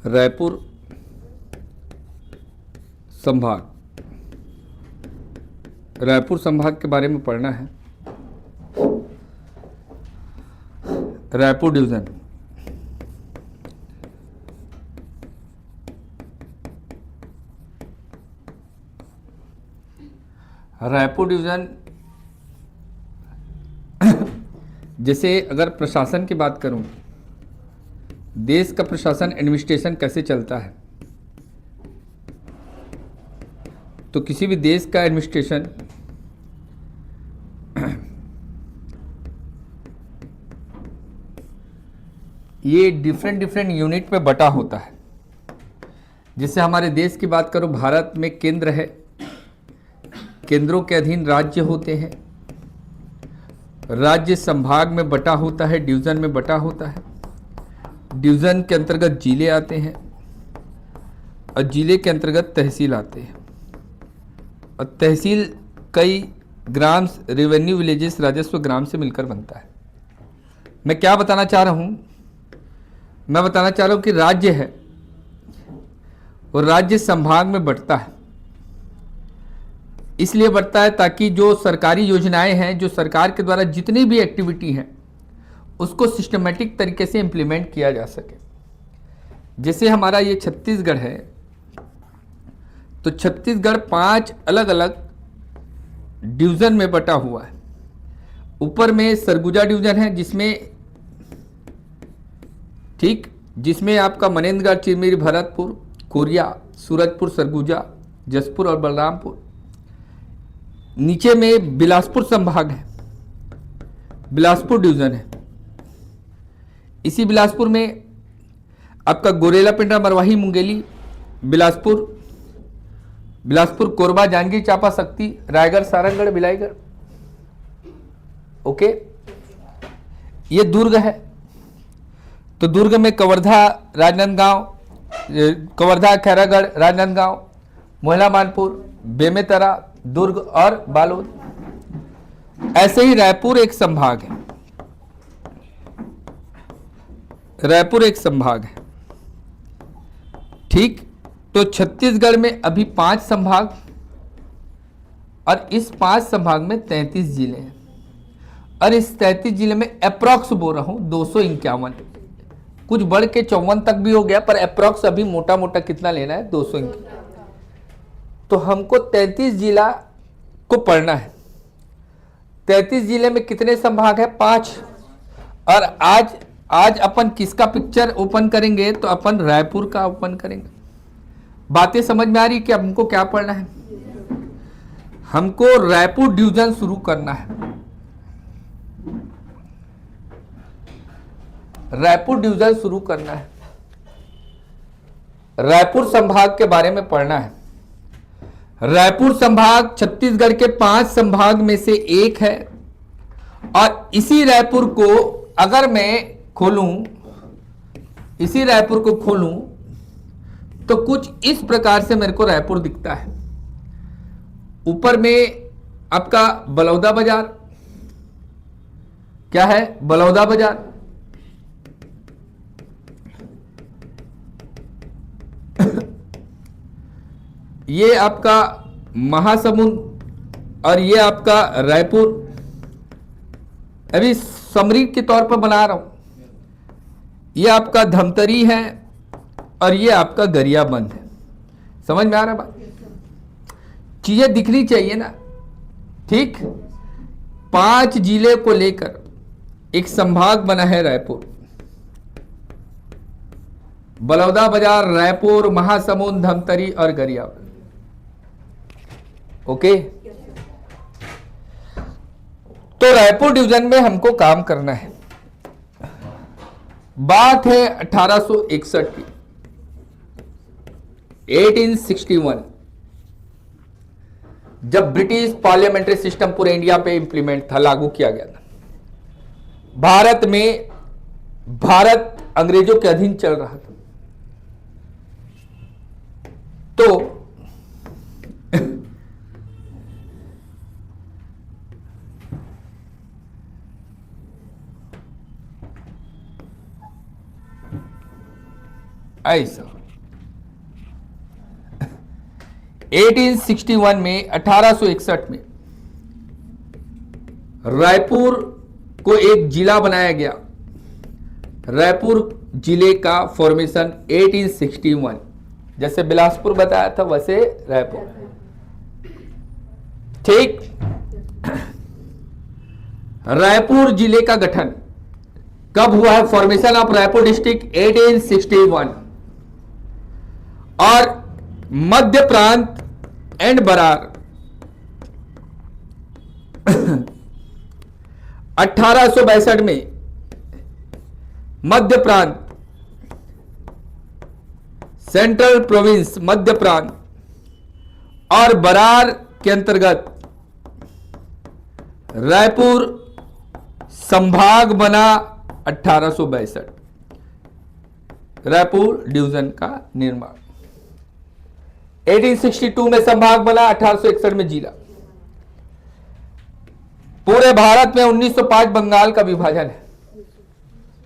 रायपुर संभाग, रायपुर संभाग के बारे में पढ़ना है। रायपुर डिवीजन, रायपुर डिवीजन जैसे अगर प्रशासन की बात करूं, देश का प्रशासन एडमिनिस्ट्रेशन कैसे चलता है, तो किसी भी देश का एडमिनिस्ट्रेशन ये डिफरेंट यूनिट में बटा होता है। जैसे हमारे देश की बात करो, भारत में केंद्र है, केंद्रों के अधीन राज्य होते हैं, राज्य संभाग में बटा होता है, डिवीजन में बटा होता है, डिवीजन के अंतर्गत जिले आते हैं और जिले के अंतर्गत तहसील आते हैं, और तहसील कई ग्राम रेवेन्यू विलेजेस राजस्व ग्राम से मिलकर बनता है। मैं क्या बताना चाह रहा हूं, मैं बताना चाह रहा हूं कि राज्य है और राज्य संभाग में बंटता है। इसलिए बढ़ता है ताकि जो सरकारी योजनाएं हैं, जो सरकार के द्वारा जितनी भी एक्टिविटी हैं, उसको सिस्टमेटिक तरीके से इंप्लीमेंट किया जा सके। जैसे हमारा ये छत्तीसगढ़ है, तो छत्तीसगढ़ 5 अलग अलग डिवीजन में बटा हुआ है। ऊपर में सरगुजा डिवीजन है, जिसमें आपका मनेन्द्रगढ़, चिरमिरी, भरतपुर, कोरिया, सूरजपुर, सरगुजा, जसपुर और बलरामपुर। नीचे में बिलासपुर संभाग है, बिलासपुर डिवीजन है। इसी बिलासपुर में आपका गोरेला, पिंडरा, मरवाही, मुंगेली, बिलासपुर, कोरबा, जांजगीर चांपा, शक्ति, रायगढ़, सारंगढ़, बिलाईगढ़। ओके, ये दुर्ग है। तो दुर्ग में कवर्धा, राजनांदगांव, कवर्धा, खैरागढ़, राजनांदगांव, मोहला, मानपुर, बेमेतरा, दुर्ग और बालोद। ऐसे ही रायपुर एक संभाग है, रायपुर एक संभाग है। ठीक, तो छत्तीसगढ़ में अभी 5 संभाग, और इस 5 संभाग में 33 जिले हैं, और इस 33 जिले में अप्रॉक्स बोल रहा हूं 251, कुछ बढ़ के 54 तक भी हो गया, पर अप्रॉक्स अभी मोटा मोटा कितना लेना है, 251। तो हमको 33 जिला को पढ़ना है। 33 जिले में कितने संभाग है, 5। और आज अपन किसका पिक्चर ओपन करेंगे, तो अपन रायपुर का ओपन करेंगे। बातें समझ में आ रही कि हमको क्या पढ़ना है? हमको रायपुर डिवीजन शुरू करना है, रायपुर डिवीजन शुरू करना है। रायपुर संभाग के बारे में पढ़ना है। रायपुर संभाग छत्तीसगढ़ के 5 संभाग में से एक है, और इसी रायपुर को अगर मैं खोलूं, इसी रायपुर को खोलूं, तो कुछ इस प्रकार से मेरे को रायपुर दिखता है। ऊपर में आपका बलौदा बाजार, क्या है, बलौदा बाजार। ये आपका महासमुंद, और ये आपका रायपुर। अभी समरी के तौर पर बना रहा हूं। ये आपका धमतरी है, और ये आपका गरियाबंद है। समझ में आ रहा है बात? चीजें दिखनी चाहिए ना। ठीक, 5 जिले को लेकर एक संभाग बना है रायपुर। बलौदा बाजार, रायपुर, महासमुंद, धमतरी और गरियाबंद। ओके, तो रायपुर डिवीजन में हमको काम करना है। बात है 1861 की, 1861, जब ब्रिटिश पार्लियामेंट्री सिस्टम पूरे इंडिया पे इंप्लीमेंट था, लागू किया गया था। भारत अंग्रेजों के अधीन चल रहा था। तो ऐसा 1861 में 1861 में रायपुर को एक जिला बनाया गया। रायपुर जिले का फॉर्मेशन 1861, जैसे बिलासपुर बताया था वैसे रायपुर। ठीक। रायपुर जिले का गठन कब हुआ है? Formation of Raipur district 1861। और मध्य प्रांत एंड बरार 1862 में मध्य प्रांत, सेंट्रल प्रोविंस मध्य प्रांत और बरार के अंतर्गत रायपुर संभाग बना 1862। रायपुर डिवीजन का निर्माण 1862 में संभाग बना, 1861 में जिला। पूरे भारत में 1905 बंगाल का विभाजन है।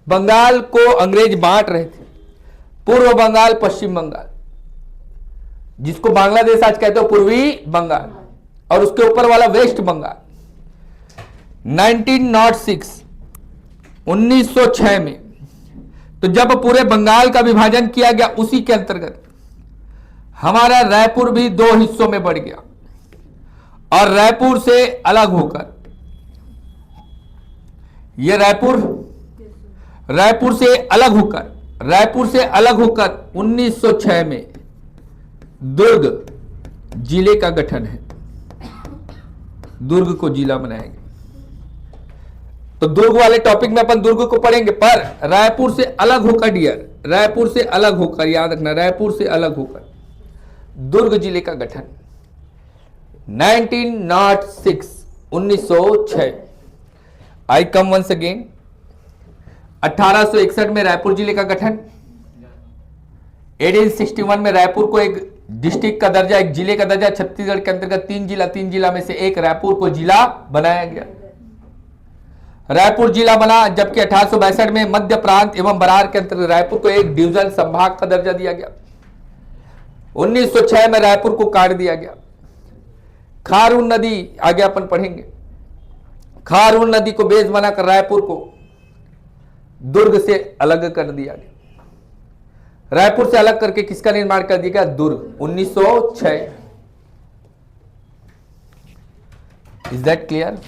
बंगाल को अंग्रेज बांट रहे थे, पूर्व बंगाल, पश्चिम बंगाल, जिसको बांग्लादेश आज कहते हो पूर्वी बंगाल, और उसके ऊपर वाला वेस्ट बंगाल। 1906 में तो जब पूरे बंगाल का विभाजन किया गया, उसी के अंतर्गत हमारा रायपुर भी दो हिस्सों में बढ़ गया और रायपुर से अलग होकर ये रायपुर से अलग होकर 1906 में दुर्ग जिले का गठन है। दुर्ग को जिला बनाया गया। तो दुर्ग वाले टॉपिक में अपन दुर्ग को पढ़ेंगे, पर रायपुर से अलग होकर डियर, रायपुर से अलग होकर, याद रखना, रायपुर से अलग होकर दुर्ग जिले का गठन 1906। आई कम वंस अगेन। 1861 में रायपुर जिले का गठन, 1861 में रायपुर को एक डिस्ट्रिक्ट का दर्जा, एक जिले का दर्जा, छत्तीसगढ़ के अंतर्गत 3 जिला में से एक रायपुर को जिला बनाया गया। रायपुर जिला बना, जबकि 1862 में मध्य प्रांत एवं बरार के अंतर्गत रायपुर को एक डिवीजन संभाग का दर्जा दिया गया। 1906 में रायपुर को काट दिया गया। खारून नदी आगे अपन पढ़ेंगे। खारून नदी को बेस बनाकर रायपुर को दुर्ग से अलग कर दिया गया। रायपुर से अलग करके किसका निर्माण कर दिया गया? दुर्ग, 1906। Is that clear?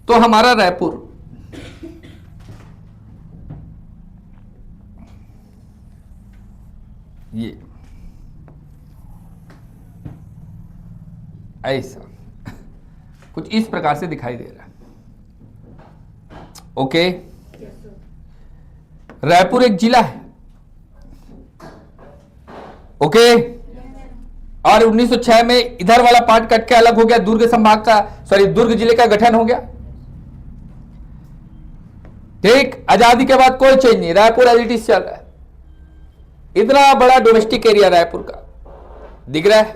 तो हमारा रायपुर ये ऐसा कुछ इस प्रकार से दिखाई दे रहा है। ओके, रायपुर एक जिला है। ओके, और 1906 में इधर वाला पार्ट कट के अलग हो गया, दुर्ग संभाग का, सॉरी, दुर्ग जिले का गठन हो गया। ठीक, आजादी के बाद कोई चेंज नहीं, रायपुर एज इट इज चल रहा है। इतना बड़ा डोमेस्टिक एरिया रायपुर का दिख रहा है।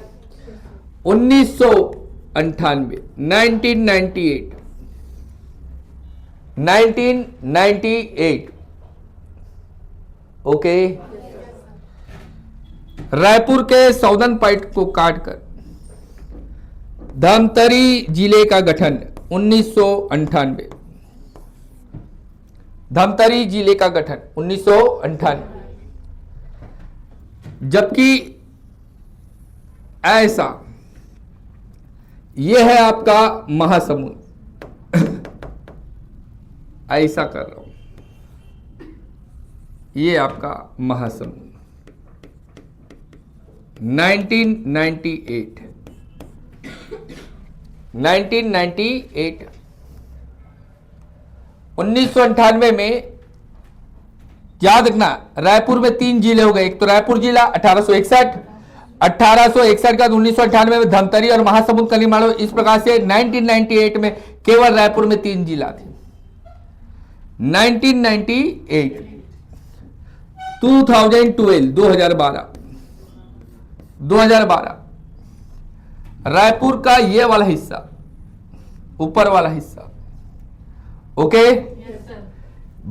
1998 1998 ओके, रायपुर के साउदर्न पार्ट को काटकर धमतरी जिले का गठन 1998। धमतरी जिले का गठन 1998। जबकि ऐसा यह है आपका महासमुंद। ऐसा कर रहा हूं, ये आपका महासमुंद 1998 1998 में याद रखना, रायपुर में 3 जिले हो गए। एक तो रायपुर जिला 1861 के बाद 1998 में धमतरी और महासमुंद का निर्माण हुआ। इस प्रकार से 1998 में केवल रायपुर में 3 जिला थे। 1998 2012 रायपुर का ये वाला हिस्सा, ऊपर वाला हिस्सा, ओके,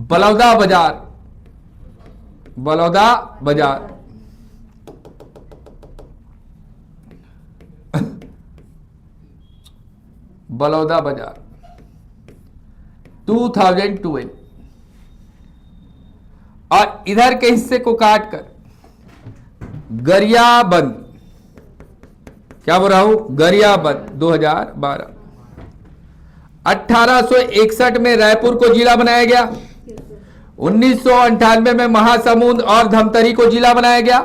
बलौदा बाजार बलौदा बाजार, बलौदा बाजार 2012। और इधर के हिस्से को काट कर गरियाबंद, क्या बोल रहा हूं, गरियाबंद 2012। 1861 में रायपुर को जिला बनाया गया। 1998 में महासमुंद और धमतरी को जिला बनाया गया।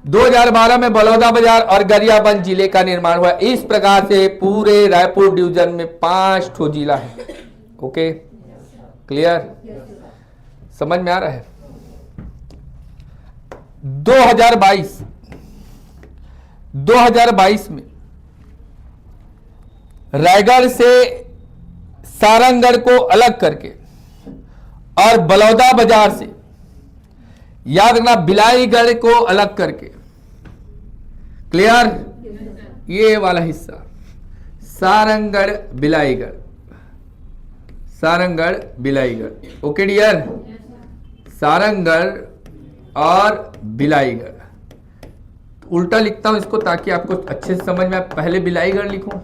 2012 में बलौदा बाजार और गरियाबंद जिले का निर्माण हुआ। इस प्रकार से पूरे रायपुर डिवीजन में 5 ठो जिला है। ओके, क्लियर, समझ में आ रहा है। 2022 में रायगढ़ से सारंगगढ़ को अलग करके और बलौदा बाजार से, याद रखना, बिलाईगढ़ को अलग करके, क्लियर, ये वाला हिस्सा सारंगगढ़ बिलाईगढ़, सारंगगढ़ बिलाईगढ़। ओके डियर, सारंगगढ़ और बिलाईगढ़। उल्टा लिखता हूं इसको ताकि आपको अच्छे से समझ में आए। पहले बिलाईगढ़ लिखूं,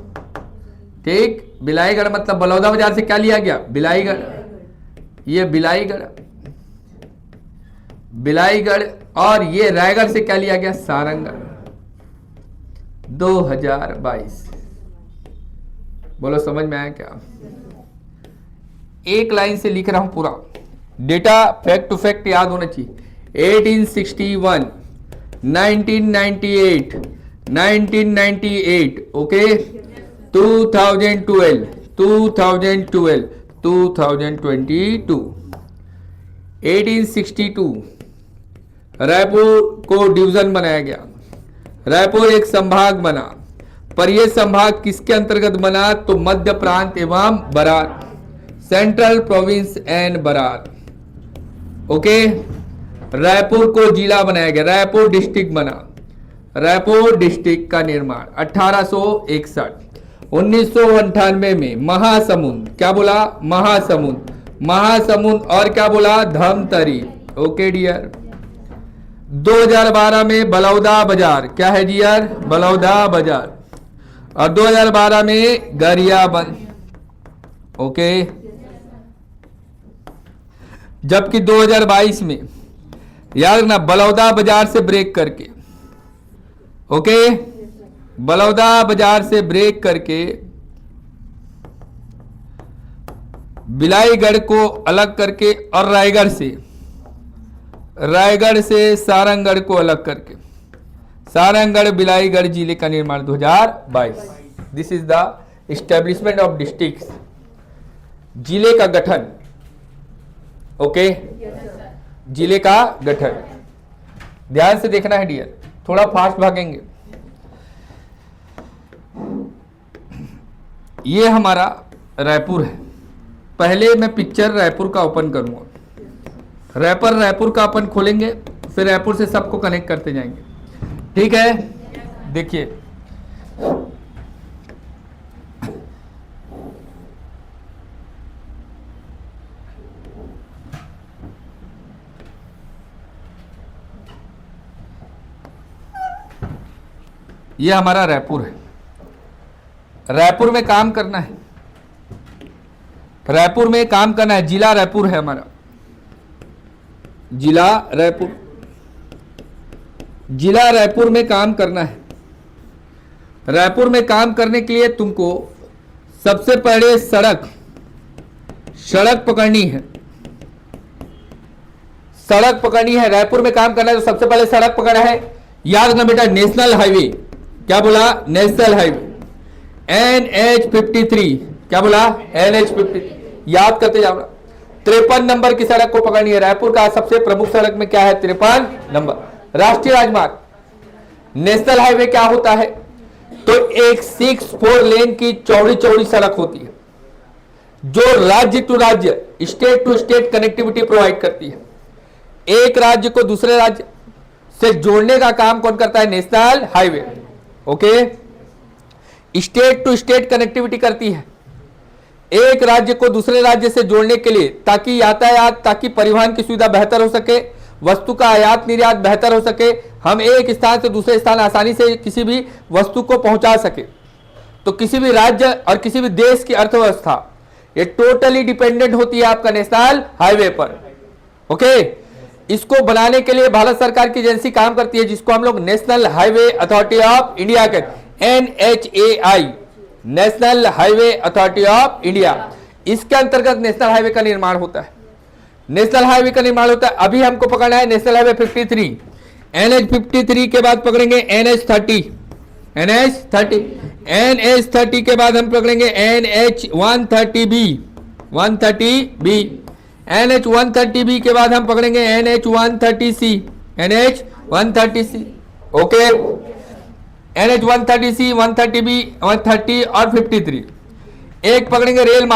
ठीक, बिलाईगढ़ मतलब बलौदा बाजार से क्या लिया गया, बिलाईगढ़। ये बिलाईगढ़, बिलाईगढ़, और ये रायगढ़ से क्या लिया गया, सारंगगढ़। 2022, बोलो समझ में आया क्या। एक लाइन से लिख रहा हूं पूरा, डेटा फैक्ट टू फैक्ट याद होना चाहिए। 1861, 1998, 1998, ओके, 2012, 2012, 2022, 1862 रायपुर को डिवीजन बनाया गया। रायपुर एक संभाग बना, पर यह संभाग किसके अंतर्गत बना, तो मध्य प्रांत एवं Berar, central province and Berar. Okay, Raipur को जिला बनाया गया, रायपुर डिस्ट्रिक्ट बना, रायपुर डिस्ट्रिक्ट का निर्माण 1861। 1998 में महासमुंद, क्या बोला, महासमुंद, महासमुंद, और क्या बोला, धमतरी। Okay dear. 2012 में बलौदा बाजार, क्या है डियर, बलौदा बाजार, और 2012 में गरियाबंद। ओके, जबकि 2022 में, याद रखना, बलौदा बाजार से ब्रेक करके, ओके, बलौदा बाजार से ब्रेक करके बिलाईगढ़ को अलग करके और रायगढ़ से सारंगगढ़ को अलग करके सारंगगढ़ बिलाईगढ़ जिले का निर्माण 2022। This is the establishment of district, जिले का गठन। ओके, जिले का गठन ध्यान से देखना है डियर, थोड़ा फास्ट भागेंगे। ये हमारा रायपुर है। पहले मैं पिक्चर रायपुर का ओपन करूंगा, रायपुर का अपन खोलेंगे, फिर रायपुर से सबको कनेक्ट करते जाएंगे, ठीक है। देखिए, ये हमारा रायपुर है। रायपुर में काम करना है, रायपुर में काम करना है। जिला रायपुर है हमारा, जिला रायपुर, जिला रायपुर में काम करना है। रायपुर में काम करने के लिए तुमको सबसे पहले सड़क पकड़नी है, सड़क पकड़नी है। रायपुर में काम करना है तो सबसे पहले सड़क पकड़ना है। याद रखना बेटा, नेशनल हाईवे, क्या बोला, नेशनल हाईवे, NH53, क्या बोला, NH53, याद करते जाओ। 53 नंबर की सड़क को पकड़नी है। रायपुर का सबसे प्रमुख सड़क में क्या है, 53 नंबर। राष्ट्रीय राजमार्ग, नेशनल हाईवे क्या होता है, तो एक 6-4 लेन की चौड़ी सड़क होती है जो राज्य टू राज्य, state to state connectivity provide करती है। एक राज्य को दूसरे राज्य से जोड़ने का काम कौन करता है, national highway. Okay, state to state connectivity करती है, एक राज्य को दूसरे राज्य से जोड़ने के लिए, ताकि यातायात, ताकि परिवहन की सुविधा बेहतर हो सके, वस्तु का आयात निर्यात बेहतर हो सके, हम एक स्थान से दूसरे स्थान आसानी से किसी भी वस्तु को पहुंचा सके। तो किसी भी राज्य और किसी भी देश की अर्थव्यवस्था ये टोटली डिपेंडेंट होती है आपका नेशनल हाईवे पर। ओके, इसको बनाने के लिए भारत सरकार की एजेंसी काम करती है, जिसको हम लोग national highway authority of India कहते हैं, NHAI, national highway authority of India. इसके अंतर्गत नेशनल हाईवे का निर्माण होता है। नेशनल हाईवे का निर्माण होता है। अभी हमको पकड़ना है नेशनल हाईवे 53, NH53 के बाद पकड़ेंगे NH30, NH30 के बाद हम पकड़ेंगे NH130B, NH130B के बाद हम पकड़ेंगे NH130C, NH130C। Okay, NH130C, 130B, 130 और 53। एक पकड़ेंगे रेल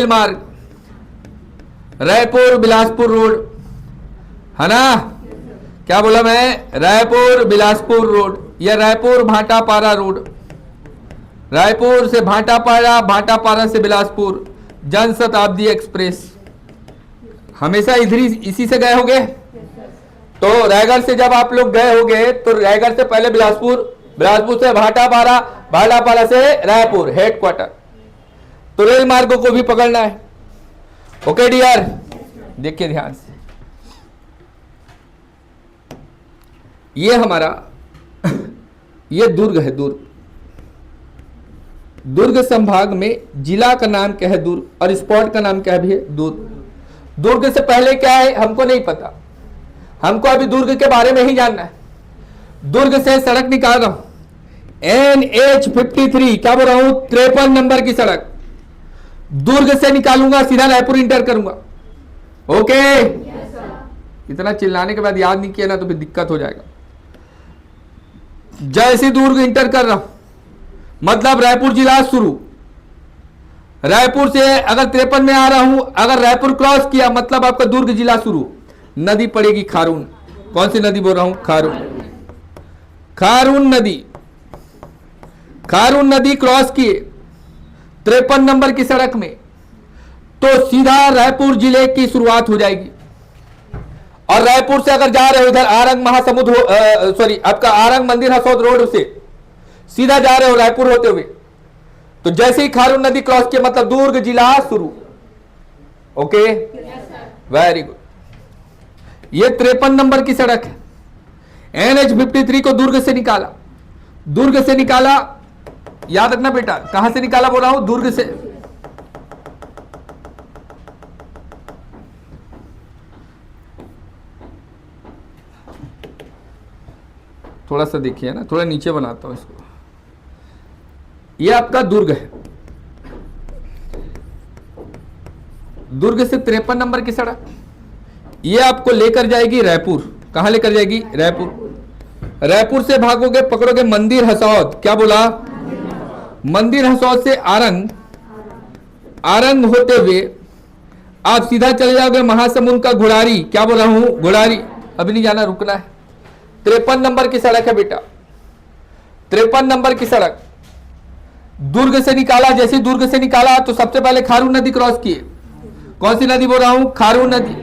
मार्ग, रायपुर बिलासपुर रोड, है ना? क्या बोला मैं? रायपुर बिलासपुर रोड या रायपुर भाटापारा रोड। रायपुर से भाटापारा, भाटापारा से बिलासपुर, जन शताब्दी एक्सप्रेस। हमेशा इधर इसी से गए होंगे। तो रायगढ़ से जब आप लोग गए होंगे तो रायगढ़ से पहले बिलासपुर, बिलासपुर से भाटापारा, भाटापारा से रायपुर हेडक्वार्टर। तो रेल मार्गों को भी पकड़ना है। ओके डियर, देखिए ध्यान से, ये हमारा ये दुर्ग है। दुर्ग संभाग में जिला का नाम क्या है? दुर्ग। और स्पॉट का नाम क्या है? भी दुर्ग। दुर्ग से पहले क्या है हमको नहीं पता, हमको अभी दुर्ग के बारे में ही जानना है। दुर्ग से सड़क निकाल रहा हूं, NH53, क्या बोल रहा हूं? 53 नंबर की सड़क। दुर्ग से निकालूंगा, सीधा रायपुर इंटर करूंगा। ओके, इतना चिल्लाने के बाद याद नहीं किया ना तो फिर दिक्कत हो जाएगा। जैसे दुर्ग इंटर कर रहा हूं, मतलब रायपुर जिला शुरू। रायपुर से अगर 53 में आ रहा हूं, अगर रायपुर क्रॉस किया मतलब आपका दुर्ग जिला शुरू। नदी पड़ेगी खारून। कौन सी नदी बोल रहा हूं? खारून। खारून नदी क्रॉस किए 53 नंबर की सड़क में तो सीधा रायपुर जिले की शुरुआत हो जाएगी। और रायपुर से अगर जा रहे हो इधर आरंग महासमुद सॉरी आपका आरंग मंदिर हसौद रोड से सीधा जा रहे हो रायपुर होते हुए, तो जैसे ही खारून नदी क्रॉस किया मतलब दुर्ग जिला शुरू। Okay, very good. ये 53 नंबर की सड़क है। NH53 को दुर्ग से निकाला, दुर्ग से निकाला, याद रखना बेटा, कहां से निकाला बोल रहा हूं? दुर्ग से। थोड़ा सा देखिए ना, थोड़ा नीचे बनाता हूं इसको। ये आपका दुर्ग है। दुर्ग से 53 नंबर की सड़क ये आपको लेकर जाएगी रायपुर। कहां लेकर जाएगी? रायपुर। रायपुर से भागोगे, पकड़ोगे मंदिर हसौद। क्या बोला? मंदिर हसौद से आरंग, आरंग होते हुए आप सीधा चले जाओगे महासमुंद का घोड़ारी। क्या बोल रहा हूं? घोड़ारी। अभी नहीं जाना, रुकना है। 53 नंबर की सड़क है बेटा, 53 नंबर की सड़क। दुर्ग से निकाला, जैसे दुर्ग से निकाला तो सबसे पहले खारून नदी क्रॉस किए। कौन सी नदी बोल रहा हूं? खारून नदी।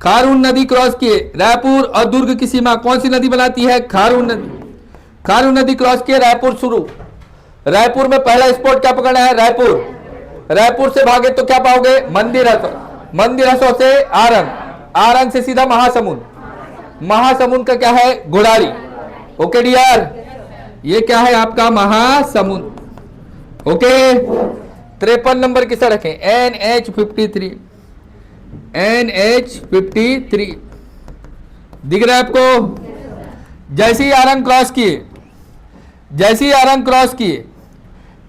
खारून नदी क्रॉस किए, रायपुर और दुर्ग की सीमा कौन सी नदी बनाती है? खारून नदी। खारून नदी क्रॉस किए, रायपुर शुरू। रायपुर में पहला स्पॉट क्या पकड़ना है? रायपुर। रायपुर से भागे तो क्या पाओगे? मंदिर हसौद। मंदिर हसौद से आरंग, आरंग से सीधा महासमुंद। महासमुंद का क्या है? घोड़ारी। ओके डियर, ये क्या है आपका? महासमुंद। ओके, 53 नंबर की सड़क है NH53। NH53 दिख रहा है आपको? जैसे ही आरंग क्रॉस किए, जैसे ही आरंग क्रॉस किए,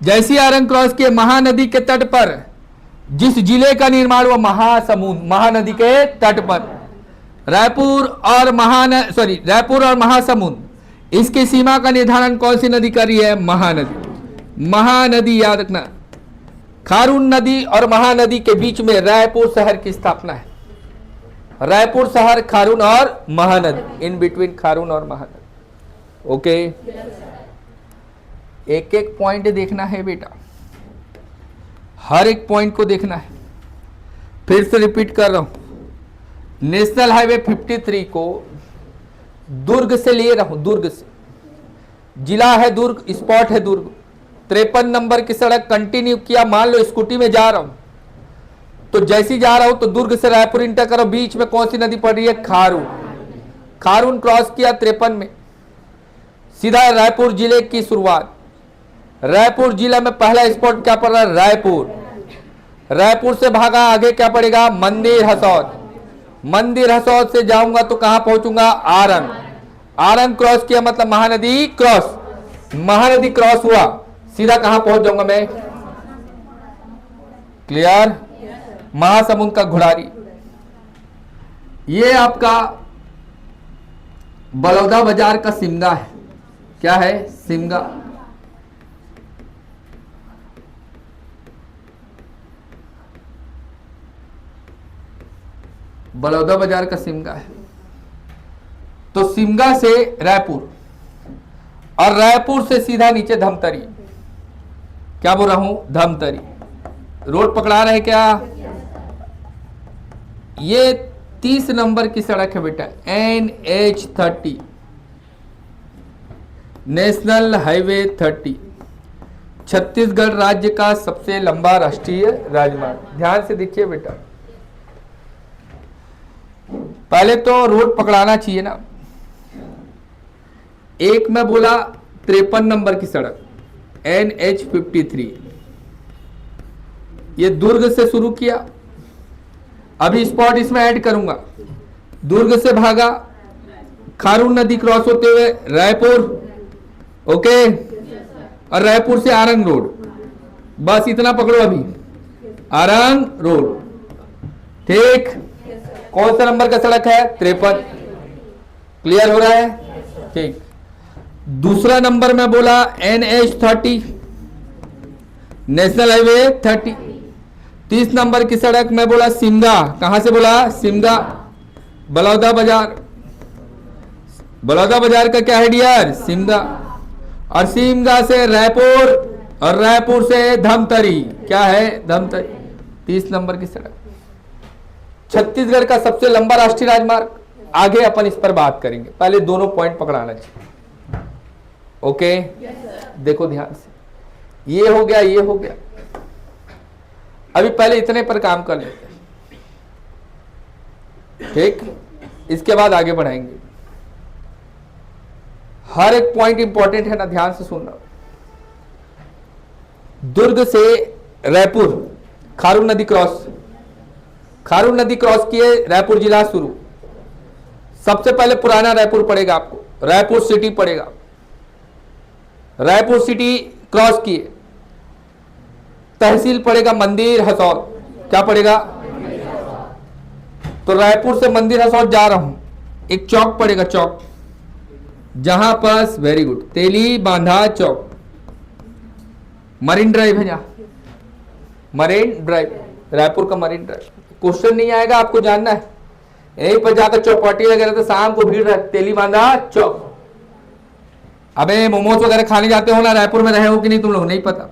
जैसे ही आरंग क्रॉस किए, महानदी के तट पर जिस जिले का निर्माण हुआ महासमुंद, महानदी के तट पर रायपुर और रायपुर और महासमुंद, इसकी सीमा का निर्धारण कौन सी नदी कर रही है? महानदी। महानदी याद रखना। खारून नदी और महानदी के बीच में रायपुर शहर की स्थापना है। रायपुर शहर, खारून और महानदी, इन बिटवीन खारून और महानदी। ओके, एक एक पॉइंट देखना है बेटा, हर एक पॉइंट को देखना है। फिर से रिपीट कर रहा हूं, नेशनल हाईवे 53 को दुर्ग से ले रहा हूं, दुर्ग से, जिला है दुर्ग, स्पॉट है दुर्ग, 53 नंबर की सड़क कंटिन्यू किया, मान लो स्कूटी में जा रहा हूं, तो जैसी जा रहा हूं तो दुर्ग से रायपुर इंटर करो, बीच में कौन सी नदी पड़ रही है, खारून। खारून क्रॉस किया 53 में, सीधा रायपुर जिले की शुरुआत। रायपुर जिला में पहला स्पॉट क्या पड़ रहा है, रायपुर। रायपुर से भागा आगे क्या पड़ेगा, मंदिर हसौद। मंदिर हसौद से जाऊंगा तो कहां पहुंचूंगा, आरंग। आरंग क्रॉस किया मतलब महानदी क्रॉस, महानदी क्रॉस हुआ, सीधा कहां पहुंच जाऊंगा मैं, क्लियर, महासमुंद का घुड़ारी। ये आपका बलौदा बाजार का सिमगा है, क्या है, सिमगा। बलौदा बाजार का सिमगा है। तो सिमगा से रायपुर, और रायपुर से सीधा नीचे धमतरी, क्या बोल रहा हूं, धमतरी। रोड पकड़ा रहे क्या, ये 30 नंबर की सड़क है बेटा, NH30, नेशनल हाईवे 30, छत्तीसगढ़ राज्य का सबसे लंबा राष्ट्रीय राजमार्ग। ध्यान से देखिए बेटा, पहले तो रोड पकड़ाना चाहिए ना। एक मैं बोला 53 नंबर की सड़क NH53, ये दुर्ग से शुरू किया, अभी स्पॉट इसमें ऐड करूंगा। दुर्ग से भागा, खारून नदी क्रॉस होते हुए रायपुर, ओके, और रायपुर से आरंग रोड, बस इतना पकड़ो अभी, आरंग रोड, ठीक। कौन सा नंबर का सड़क है, 53, क्लियर हो रहा है, ठीक। दूसरा नंबर में बोला NH30, नेशनल हाईवे 30, 30 नंबर की सड़क में बोला सिमगा, कहां से बोला, सिमगा, बलौदा बाजार। बलौदा बाजार का क्या है डियर, सिमगा, और सिमगा से रायपुर, और रायपुर से धमतरी, क्या है, धमतरी, 30 नंबर की सड़क। छत्तीसगढ़ का सबसे लंबा राष्ट्रीय राजमार्ग, आगे अपन इस पर बात करेंगे, पहले दोनों पॉइंट पकड़ाना चाहिए, ओके। देखो ध्यान से, ये हो गया, ये हो गया, अभी पहले इतने पर काम कर लेते हैं, ठीक, इसके बाद आगे बढ़ाएंगे। हर एक पॉइंट इंपॉर्टेंट है ना, ध्यान से सुनना। दुर्ग से रायपुर, खारून नदी क्रॉस, खारून नदी क्रॉस किए, रायपुर जिला शुरू। सबसे पहले पुराना रायपुर पड़ेगा आपको, रायपुर सिटी पड़ेगा। रायपुर सिटी क्रॉस किए, तहसील पड़ेगा मंदिर हसौद, क्या पड़ेगा, तो रायपुर से मंदिर हसौद जा रहा हूं, एक चौक पड़ेगा, चौक, जहां पास, वेरी गुड, तेली बांधा चौक, मरीन ड्राइव है, जहां मरीन ड्राइव, रायपुर का मरीन ड्राइव। क्वेश्चन नहीं आएगा, आपको जानना है, यहीं पर जाकर चौपाटी लगे रहते, शाम को भीड़ रहती, तेली बांधा चौक। अबे मोमोज वगैरह खाने जाते हो ना, रायपुर में रहे हो कि नहीं तुम लोग, नहीं पता।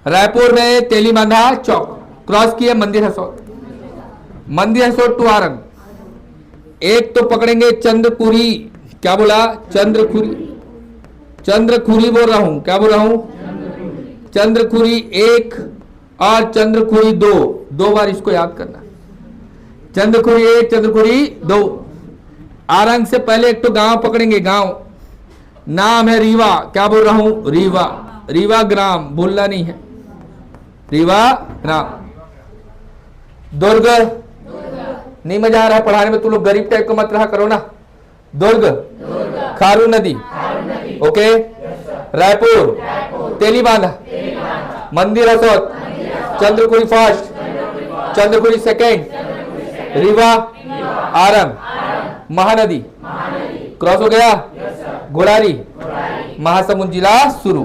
रायपुर में तेली बांधा चौक क्रॉस किए, मंदिर हसौद, मंदिर हसौद टू आरंग। एक तो पकड़ेंगे चंद्रपुरी, क्या बोला, चंद्रखुरी, चंद्रखुरी बोल रहा हूं, क्या बोल रहा हूं, चंद्रखुरी 1 और चंद्रखुरी 2, 2 बार इसको याद करना, चंद्रखुरी 1, चंद्रखुरी 2। आरंग से पहले एक तो गांव पकड़ेंगे, गांव नाम है रीवा, क्या बोल रहा हूं, रीवा, रीवा ग्राम, भूलना नहीं है, रीवा ग्राम। दुर्ग, नहीं मजा आ रहा है पढ़ाने में, तुम लोग गरीब टाइप को मत रहा करो ना। दुर्ग, खारून नदी, ओके, रायपुर, तेली बांधा, मंदिर Hasaud, Chandrakhuri first, Chandrakhuri second, Rewa, Arang, Mahanadi cross हो गया, घोड़ारी, महासमुंद जिला शुरू,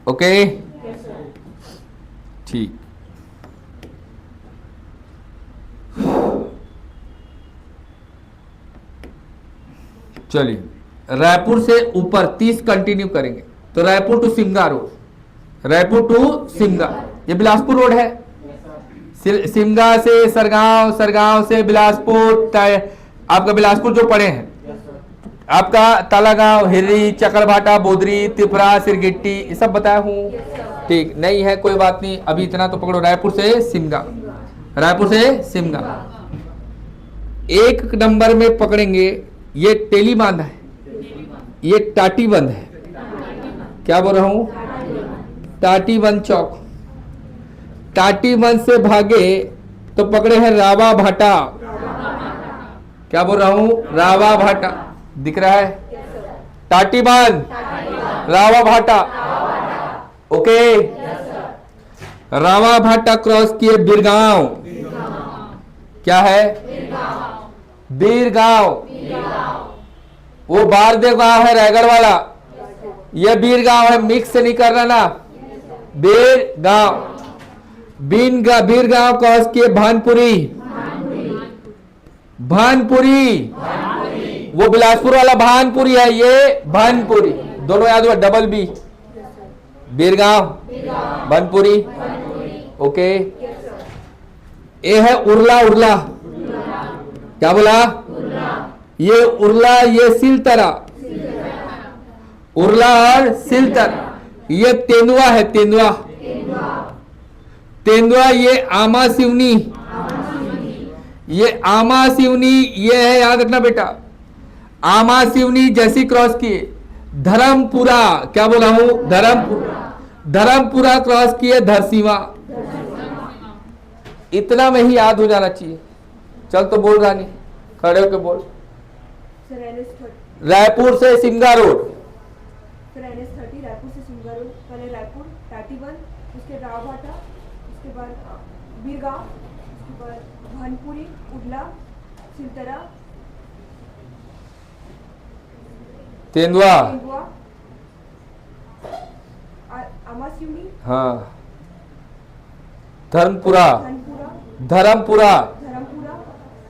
ओके, ठीक। चलिए, रायपुर से ऊपर 30 कंटिन्यू करेंगे, तो Raipur to Simga road, Raipur to Simga, ये बिलासपुर रोड है, सिमगा से सरगांव, सरगांव से बिलासपुर, आपका बिलासपुर जो पड़े हैं, आपका तालागांव, हिर्री, चकरभाटा, बोदरी, त्रिपुरा, सिरगिट्टी, ये सब बताया हूँ। ठीक नहीं है कोई बात नहीं, अभी इतना तो पकड़ो। रायपुर से सिमगा, रायपुर से सिमगा। एक नंबर में पकड़ेंगे, ये टेली बांध है, ये टाटी बंद है। क्या बोल रहा हूं? टाटी बंद चौक। टाटी बंद से भागे तो पकड़े हैं रावा भाटा। क्या बोल रहा हूं? रावा भाटा दिख रहा है? टाटी बंद, रावा भाटा। ओके, रावा भाटा क्रॉस किए बिरगांव। क्या है? बीरगांव। वो बारदेव गांव है रायगढ़ वाला, ये बीरगांव है, मिक्स नहीं करना ना। बीरगांव, बीरगांव क्रॉस किए भानपुरी। भानपुरी, वो बिलासपुर वाला भानपुरी है, ये भानपुरी, दोनों याद हुआ, double B. Birgaon, Bhanpuri. Okay, ये है उरला। उरला, क्या बोला? ये उरला, ये सिलतरा। उरला और सिलतरा। ये तेंदुआ है, तेंदुआ। तेंदुआ, ये आमा सिवनी। ये आमा सिवनी, ये है, याद रखना बेटा। आमा सिवनी जैसी क्रॉस किए धर्मपुरा। क्या बोला हूं? धर्मपुरा। धर्मपुरा क्रॉस किए धरसीवा। इतना में ही याद हो जाना चाहिए। चल तो बोल रानी, खड़े होके बोल। रायपुर से सिमगा रोड। NH30 रायपुर से सिमगा रोड, पहले रायपुर, टाटीबंद, उसके रावभाटा, उसके बाद बीरगांव, उसके बाद भानपुरी, उडला, सिलतरा, तेंदुआ, आमासिवनी, हाँ, धर्मपुरा, धनपुरा, धर्मपुरा,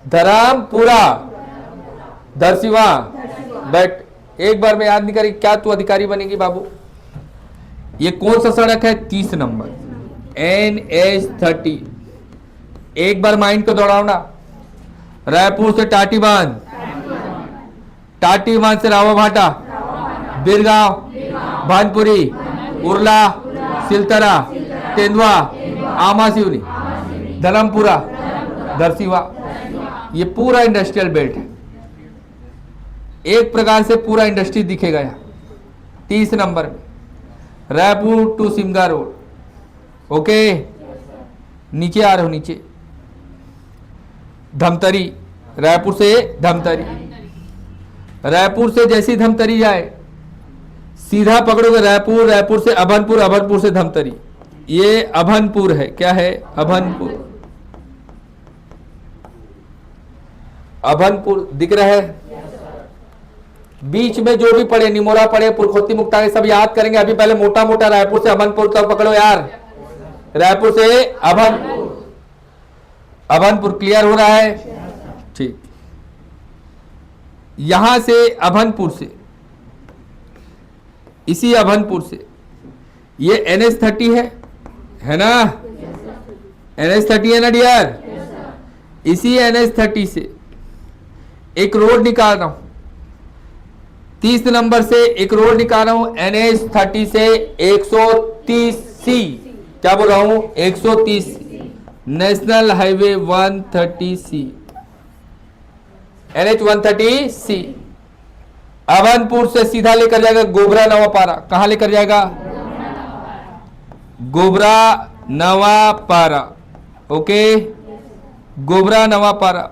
धर्मपुरा, धरसीवा। बट एक बार में याद नहीं करी, क्या तू अधिकारी बनेगी बाबू? ये कौन सा सड़क है? 30 नंबर, NH30। एक बार माइंड को दौड़ाओ ना। रायपुर से टाटीबांध, टाटीबांध से रावा भाटा, बिरगांव, भानपुरी, उरला, सिलतरा, तेंदुआ, आमा सिवनी, धर्मपुरा, धरसीवा। ये पूरा इंडस्ट्रियल बेल्ट है। एक प्रकार से पूरा इंडस्ट्री दिखेगा यहाँ 30 नंबर में, Raipur to Simga road. Okay, नीचे आ रहे हो, नीचे धमतरी, रायपुर से धमतरी। रायपुर से जैसी धमतरी जाए सीधा पकड़ोगे रायपुर, रायपुर से अभनपुर, अभनपुर से धमतरी। ये अभनपुर है। क्या है? अभनपुर। अभनपुर दिख रहा है? बीच में जो भी पड़े, निमोरा पड़े, पुरखोती, मुक्ता, सब याद करेंगे। अभी पहले मोटा मोटा रायपुर से अभनपुर तक पकड़ो यार। रायपुर से अभनपुर, अभनपुर क्लियर हो रहा है? ठीक। यहां से अभनपुर से, इसी अभनपुर से ये NH30 है ना? NH30 है ना डियर? इसी NH30 से एक रोड निकाल रहा हूं, 30 नंबर से एक रोड निकाल रहा हूं NH30 से 130C। क्या बोल रहा हूं? 130, national highway 130C, NH130C। Abhanpur से सीधा लेकर जाएगा गोबरा नवापारा। कहां लेकर जाएगा? गोबरा नवापारा। ओके, गोबरा नवापारा।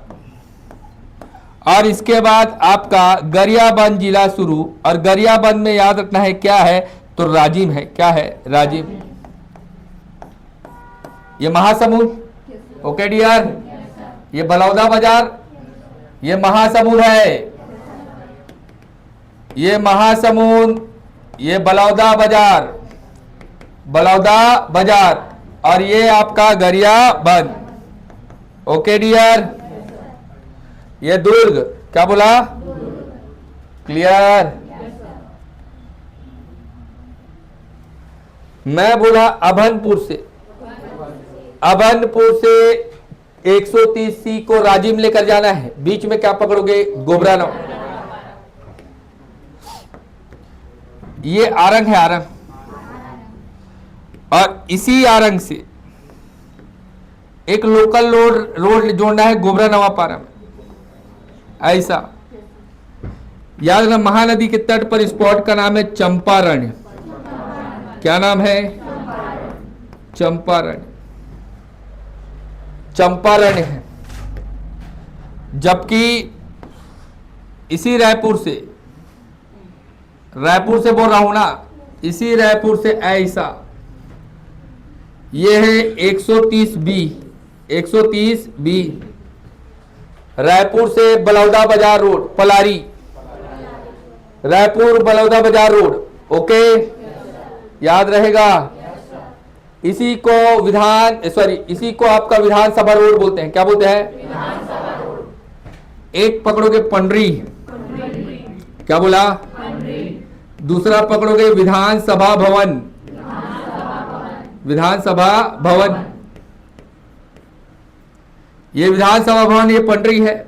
और इसके बाद आपका गरियाबंद जिला शुरू, और गरियाबंद में याद रखना है क्या है? तो राजिम है। क्या है? राजिम। ये महासमुंद। ओके डियर, ये बलौदा बाजार, ये महासमुंद है। ये महासमुंद, ये बलौदा बाजार, बलौदा बाजार, और ये आपका गरियाबंद। ओके डियर, ये दुर्ग। क्या बोला? क्लियर? मैं बोला अभनपुर से अभनपुर से 130C को राजिम लेकर जाना है, बीच में क्या पकड़ोगे? गोबरानवा। ये आरंग है, आरंग। और इसी आरंग से एक लोकल रोड जोड़ना है गोबरा नवापारा में, ऐसा। याद रखना, महानदी के तट पर स्पॉट का नाम है चंपारण्य। क्या नाम है? चंपारण्य। चंपारण्य है। जबकि इसी रायपुर से बोल रहा हूं ना, इसी रायपुर से ऐसा, ये है 130B। 130B रायपुर से बलौदा बाजार रोड, पलारी, रायपुर बलौदा बाजार रोड। ओके, याद रहेगा। इसी को इसी को आपका विधानसभा रोड बोलते हैं। क्या बोलते हैं? एक पकड़ोगे पंडरी, क्या बोला? दूसरा पकड़ोगे विधानसभा भवन, विधानसभा भवन। ये विधानसभा भवन, ये पंडरी है।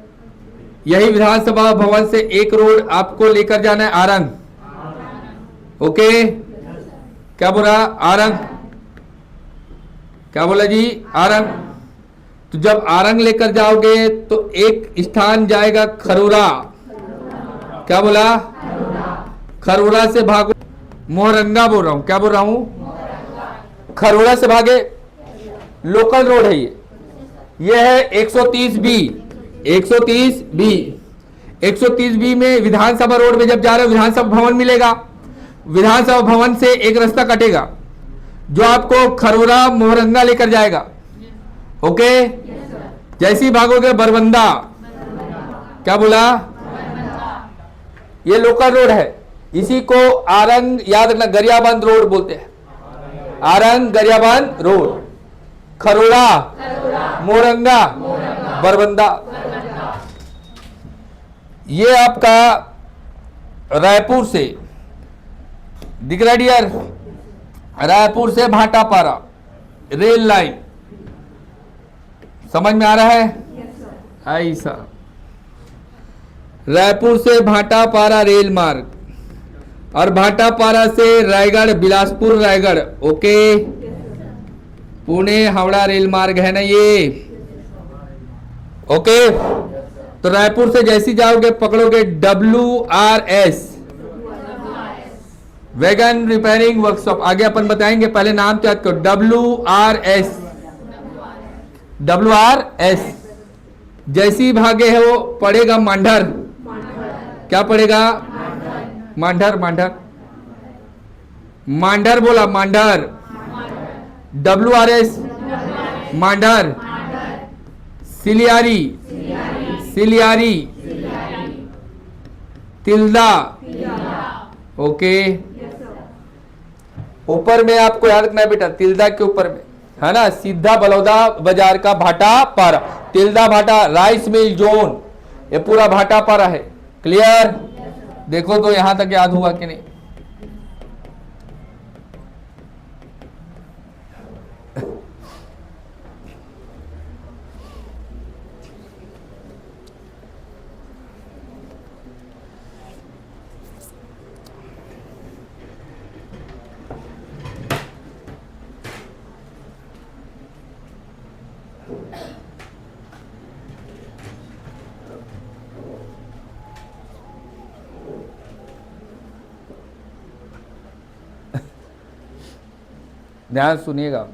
यही विधानसभा भवन से एक रोड आपको लेकर जाना है आरंग। ओके, क्या बोला? आरंग। क्या बोला जी? आरंग। तो जब आरंग लेकर जाओगे तो एक स्थान जाएगा खरोरा। क्या बोला? खरोरा से भागो, मोहरंगा बोल रहा हूं। क्या बोल रहा हूं? खरोरा से भागे, लोकल रोड है ये है 130B। 130B 130B में विधानसभा रोड में जब जा रहे हो, विधानसभा भवन मिलेगा। विधानसभा भवन से एक रास्ता कटेगा जो आपको खरोरा मोहरंगा लेकर जाएगा। ओके, जैसे ही भागोगे बरबंदा। क्या बोला? ये लोकल रोड है। इसी को आरंग, याद रखना, गरियाबंद रोड बोलते हैं। आरंग गरियाबंद रोड, खरोरा, मोरंगा, बरबंदा। ये आपका रायपुर से दिख रहा डियर, रायपुर से भाटापारा रेल लाइन, समझ में आ रहा है? ऐसा रायपुर से भाटापारा रेल मार्ग, और भाटापारा से रायगढ़, बिलासपुर रायगढ़। ओके, पुणे हावड़ा रेल मार्ग है ना ये। ओके, तो रायपुर से जैसी जाओगे पकड़ोगे WRS, वैगन रिपेयरिंग वर्कशॉप। आगे अपन बताएंगे, पहले नाम तो याद करो, WRS। जैसी भागे है वो पड़ेगा मांडर। क्या पड़ेगा? मांडर, मांडर, मांडर बोला, Mandar. WRS Mandar, ciliary, ciliary, Tilda. Okay, ऊपर में आपको याद रखना है बेटा, तिल्दा के ऊपर में है ना, सीधा बलौदा बाजार का भाटापारा, तिल्दा भाटा राइस मिल जोन, ये पूरा भाटापारा है। क्लियर? देखो तो यहां तक याद हुआ कि नहीं? ध्यान सुनिएगा,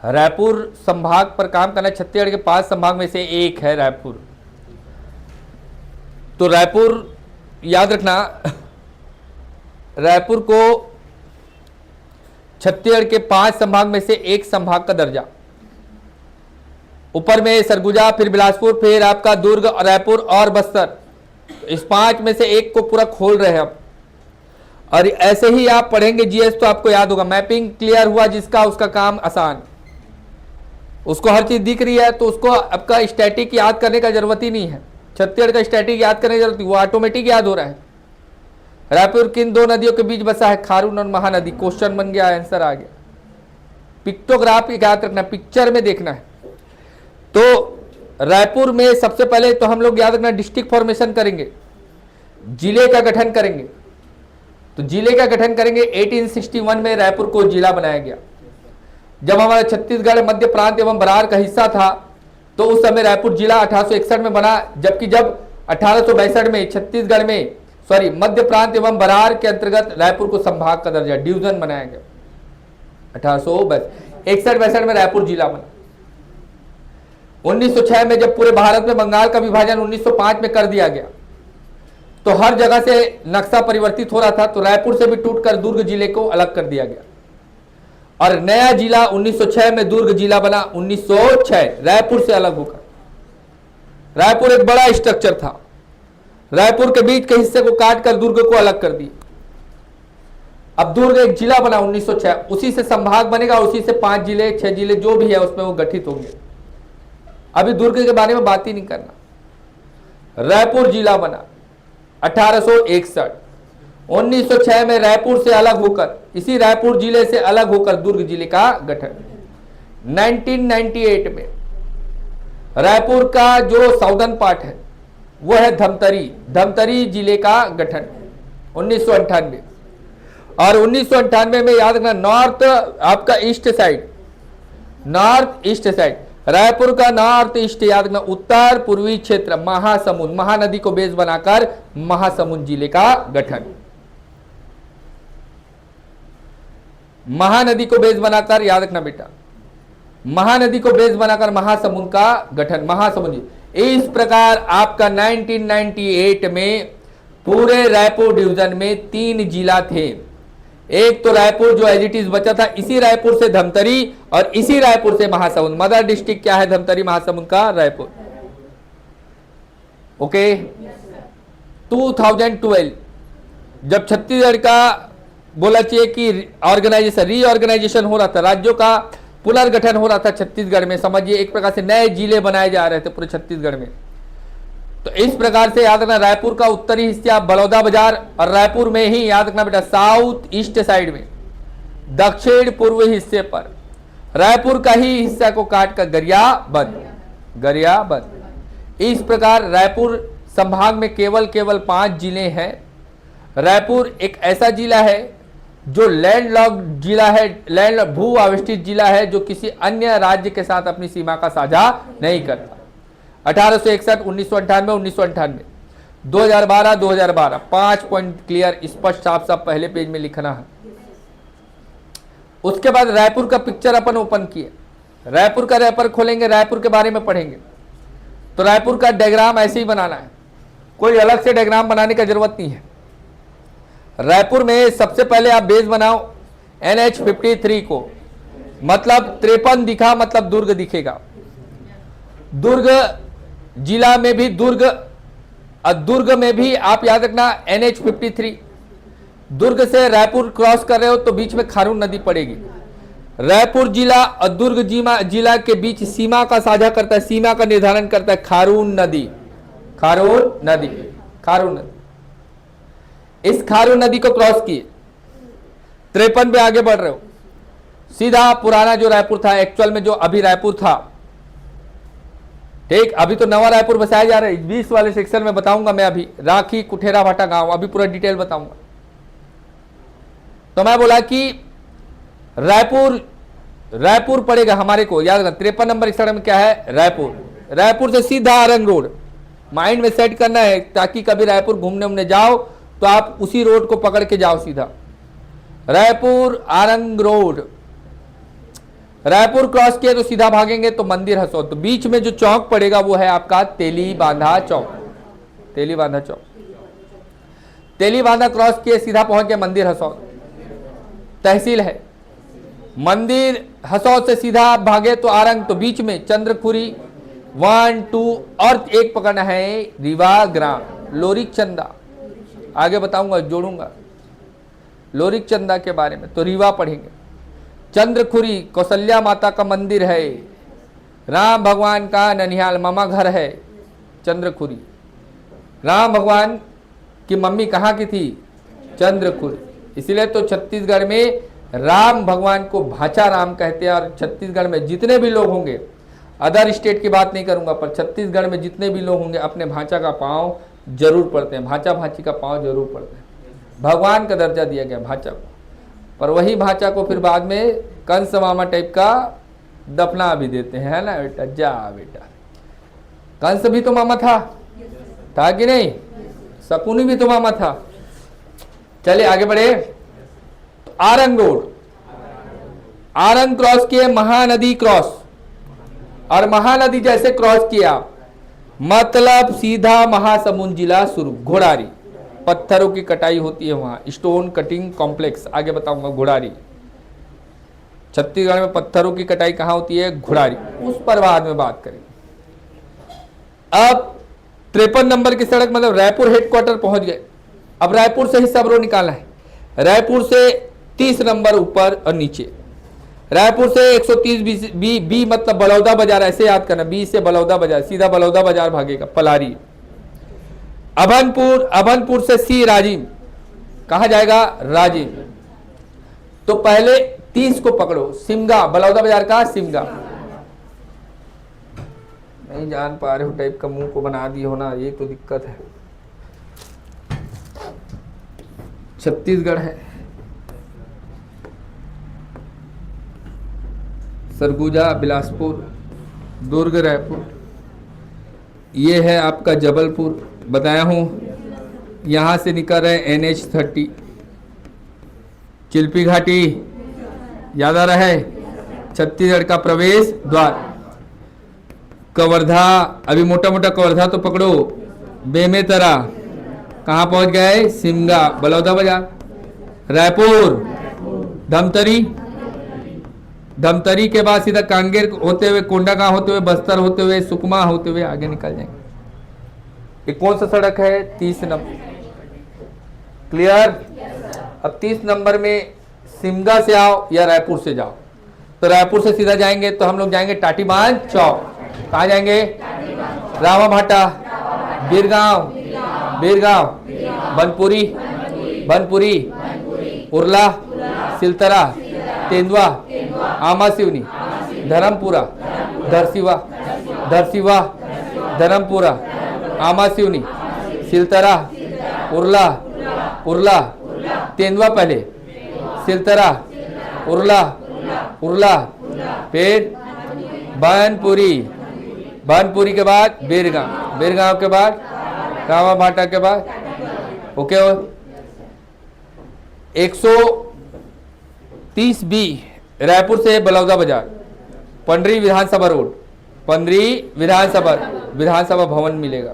रायपुर संभाग पर काम करना, छत्तीसगढ़ के 5 संभाग में से एक है रायपुर। तो रायपुर याद रखना, रायपुर को छत्तीसगढ़ के 5 संभाग में से एक संभाग का दर्जा। ऊपर में सरगुजा, फिर बिलासपुर, फिर आपका दुर्ग, रायपुर और बस्तर। इस 5 में से एक को पूरा खोल रहे हैं अब। और ऐसे ही आप पढ़ेंगे जीएस तो आपको याद होगा। मैपिंग क्लियर हुआ जिसका, उसका काम आसान, उसको हर चीज दिख रही है, तो उसको आपका स्टैटिक याद करने का जरूरत ही नहीं है। छत्तीसगढ़ का स्टैटिक याद करने की जरूरत नहीं, वो ऑटोमेटिक याद हो रहा है। रायपुर किन 2 नदियों के बीच बसा है? खारून और महानदी। क्वेश्चन बन गया, आंसर आ गया। पिक्टोग्राफ याद रखना, पिक्चर में देखना है। तो रायपुर में सबसे पहले तो हम लोग याद रखना डिस्ट्रिक्ट फॉर्मेशन करेंगे, जिले का गठन करेंगे। तो जिले का गठन करेंगे 1861 में रायपुर को जिला बनाया गया। जब हमारा छत्तीसगढ़ मध्य प्रांत एवं बरार का हिस्सा था तो उस समय रायपुर जिला 1861 में बना, जबकि जब 1862 में छत्तीसगढ़ में मध्य प्रांत एवं बरार के अंतर्गत रायपुर को संभाग का दर्जा डिवीजन बनाया गया। 1861-62 में रायपुर जिला बना। 1906 में जब पूरे भारत में बंगाल का विभाजन 1905 में कर दिया गया तो हर जगह से नक्शा परिवर्तित हो रहा था, तो रायपुर से भी टूटकर दुर्ग जिले को अलग कर दिया गया और नया जिला 1906 में दुर्ग जिला बना। 1906 रायपुर से अलग होकर। रायपुर एक बड़ा स्ट्रक्चर था, रायपुर के बीच के हिस्से को काटकर दुर्ग को अलग कर दिया। अब दुर्ग एक जिला बना 1906, उसी से संभाग बनेगा, उसी से 5 जिले 6 जिले जो भी है उसमें वो गठित होंगे। अभी दुर्ग के बारे में बात ही नहीं करना। रायपुर जिला बना 1861। 1906 में रायपुर से अलग होकर, इसी रायपुर जिले से अलग होकर दुर्ग जिले का गठन। 1998 में रायपुर का जो साउदर्न पार्ट है वो है धमतरी, धमतरी जिले का गठन 1998। और 1998 में याद रखना नॉर्थ आपका east side, north east side Raipur का नॉर्थ ईस्ट याद रखना उत्तर पूर्वी क्षेत्र महासमुंद, महानदी को बेस बनाकर महासमुंद जिले का गठन। महानदी को बेस बनाकर याद रखना बेटा, महानदी को बेस बनाकर महासमुंद का गठन, महासमुंद। इस प्रकार आपका 1998 में पूरे रायपुर डिवीजन में 3 जिला थे। एक तो रायपुर जो एज इट इज बचा था, इसी रायपुर से धमतरी और इसी रायपुर से महासमुंद। मदर डिस्ट्रिक्ट क्या है धमतरी महासमुंद का? रायपुर। ओके। 2012 जब छत्तीसगढ़ का बोला चाहिए कि ऑर्गेनाइजेशन रीऑर्गेनाइजेशन हो रहा था, राज्यों का पुनर्गठन हो रहा था छत्तीसगढ़ में, समझिए एक प्रकार से नए जिले बनाए जा रहे थे पूरे छत्तीसगढ़ में। तो इस प्रकार से याद रखना रायपुर का उत्तरी हिस्सा बड़ौदा बाजार और रायपुर में ही याद रखना बेटा साउथ ईस्ट साइड में दक्षिण पूर्व हिस्से पर रायपुर का ही हिस्सा को काट कर गरियाबंद। इस प्रकार रायपुर संभाग में केवल 5 जिले हैं। रायपुर एक ऐसा जिला है जो लैंडलॉक्ड जिला है, लैंड भू आविष्टित जिला है, जो किसी अन्य राज्य के साथ अपनी सीमा का साझा नहीं करता। 1861, 1998, 1998, 2012, 2012 5 पॉइंट क्लियर स्पष्ट साफ साफ पहले पेज में लिखना है। उसके बाद रायपुर का पिक्चर अपन ओपन किए, रायपुर का रैपर खोलेंगे, रायपुर के बारे में पढ़ेंगे। तो रायपुर का डायग्राम ऐसे ही बनाना है, कोई अलग से डायग्राम बनाने की जरूरत नहीं है। रायपुर में सबसे पहले आप बेस बनाओ NH53 को, मतलब 53 दिखा मतलब दुर्ग दिखेगा। दुर्ग जिला में भी दुर्ग में भी आप याद रखना NH53। दुर्ग से रायपुर क्रॉस कर रहे हो तो बीच में खारून नदी पड़ेगी। रायपुर जिला और दुर्ग जिला के बीच सीमा का साझा करता है, सीमा का निर्धारण करता है खारून नदी। इस खारून नदी को क्रॉस किए 53 पे आगे बढ़ रहे हो, सीधा पुराना जो रायपुर था, एक्चुअल में जो अभी रायपुर था, ठीक, अभी तो नवा रायपुर बसाया जा रहा है। 20 वाले सेक्शन में बताऊंगा मैं, अभी राखी कुठेरा भाटा गांव, अभी पूरा डिटेल बताऊंगा। तो मैं बोला कि रायपुर पड़ेगा हमारे को, याद रखना 53 नंबर सड़क में क्या है? रायपुर से सीधा आरंग रोड माइंड में सेट करना है, ताकि कभी रायपुर घूमने जाओ तो आप उसी रोड को पकड़ के जाओ सीधा। रायपुर आरंग रोड, रायपुर क्रॉस किया तो सीधा भागेंगे तो मंदिर हसौद, तो बीच में जो चौक पड़ेगा वो है आपका तेली बांधा चौक। तेली बांधा क्रॉस किए सीधा पहुंच गए मंदिर हसौद, तहसील है। मंदिर हसौद से सीधा आप भागे तो आरंग, तो बीच में चंद्रखुरी 1, 2 और एक पकड़ना है रीवा ग्राम, लोरिक चंदा, आगे बताऊंगा जोड़ूंगा लोरिक चंदा के बारे में, तो रीवा पढ़ेंगे। चंद्रखुरी कौशल्या माता का मंदिर है, राम भगवान का ननिहाल मामा घर है चंद्रखुरी। राम भगवान की मम्मी कहाँ की थी? चंद्रखुरी, इसलिए तो छत्तीसगढ़ में राम भगवान को भाचा राम कहते हैं। और छत्तीसगढ़ में जितने भी लोग होंगे, अदर स्टेट की बात नहीं करूंगा, पर छत्तीसगढ़ में जितने भी लोग होंगे अपने भाचा का पाँव जरूर पड़ते हैं, भाचा भाची का पाँव जरूर पड़ते हैं। भगवान का दर्जा दिया गया भाचा को, पर वही भाचा को फिर बाद में कंस मामा टाइप का दफना भी देते हैं, है ना बेटा, जा बेटा। कंस भी तो मामा था कि नहीं? शकुनी भी तो मामा था। चलिए आगे बढ़े। आरंग रोड, आरंग क्रॉस किए, महानदी क्रॉस, और महानदी जैसे क्रॉस किया मतलब सीधा महासमुंद जिला शुरू। घोड़ारी, पत्थरों की कटाई होती है वहां, स्टोन कटिंग कॉम्प्लेक्स, आगे बताऊंगा। घोड़ारी, छत्तीसगढ़ में पत्थरों की कटाई कहां होती है? घोड़ारी, उस पर बाद में बात करेंगे। अब 53 नंबर की सड़क मतलब रायपुर हेडक्वार्टर पहुंच गए। अब रायपुर से ही सब रोड निकालना है। रायपुर से 30 नंबर ऊपर और नीचे, रायपुर से 130 बी मतलब बलौदा बाजार, ऐसे याद करना, बी से बलौदा बाजार, सीधा बलौदा बाजार भागेगा। पलारी, अभनपुर, अभनपुर से सी राजिम, कहा जाएगा? राजिम। तो पहले 30 को पकड़ो, सिमगा, बलौदा बाजार का सिमगा। नहीं जान पा रहे हो टाइप का मुंह को बना दिए हो ना, ये तो दिक्कत है। छत्तीसगढ़ है। सरगुजा, बिलासपुर, दुर्ग, रायपुर, ये है आपका जबलपुर, बताया हूं। यहां से निकल रहे NH30, चिल्पी घाटी, याद आ रहा है? छत्तीसगढ़ का प्रवेश द्वार। कवर्धा, अभी मोटा मोटा कवर्धा तो पकड़ो। बेमेतरा, कहाँ पहुंच गए? सिमगा, बलौदा बाजार। रायपुर, धमतरी, धमतरी के बाद सीधा कांगेर होते हुए, कोंडागांव होते हुए, बस्तर होते हुए, सुकमा होते हुए आगे निकल जाएंगे। ये कौन सा सड़क है? 30 नंबर। क्लियर? अब 30 नंबर में सिमगा से आओ या रायपुर से जाओ। तो रायपुर से सीधा जाएंगे तो हम लोग जाएंगे टाटीबांध चौक। कहाँ जाएंगे? रावा भाटा, बीरगांव, बीरगांव, बनपुरी, बनपुरी, उरला, सिलतरा, तेंदुआ, आमा सिवनी, धर्मपुरा, धरसीवा, धरसीवा, धर्मपुरा, आमा सिवनी, सिलतरा, उरला, उरला, तेंदुआ पहले, सिलतरा, उरला, उरला, फिर बनपुरी, बनपुरी के बाद बीरगांव, बीरगांव के बाद रावा भाटा के बाद ओके। 130 बी रायपुर से बलौदा बाजार, पंडरी विधानसभा रोड, पंडरी विधानसभा भवन मिलेगा।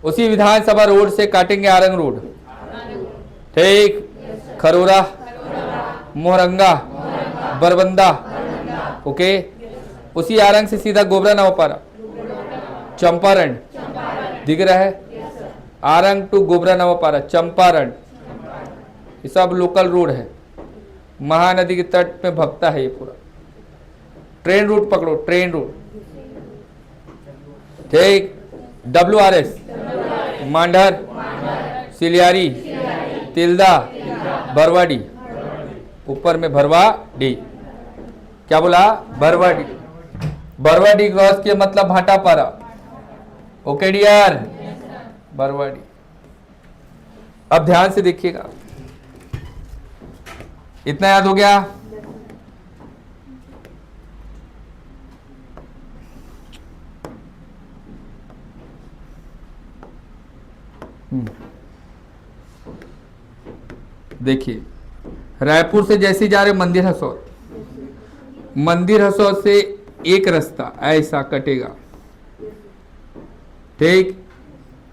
उसी विधानसभा रोड से काटेंगे आरंग रोड, ठीक, खरोरा, मोहरंगा, बरबंदा, ओके। उसी आरंग से सीधा गोबरा नवापारा, चंपारण, दिख रहा है? आरंग टू गोबरा नवापारा, चंपारण, ये सब लोकल रोड है। महानदी के तट पे भगता है ये पूरा। ट्रेन रूट पकड़ो, ट्रेन रूट, ठीक। WRS, मांडर, सिलियारी, तिल्दा, बरवाडी, ऊपर में भरवाडी, क्या बोला? बरवाडी, बरवाडी क्रॉस किया मतलब भाटापारा, ओके डियर, बरवाडी। अब ध्यान से देखिएगा, इतना याद हो गया? देखिए, रायपुर से जैसे जा रहे मंदिर हसौद, मंदिर हसौद से एक रास्ता ऐसा कटेगा, ठीक।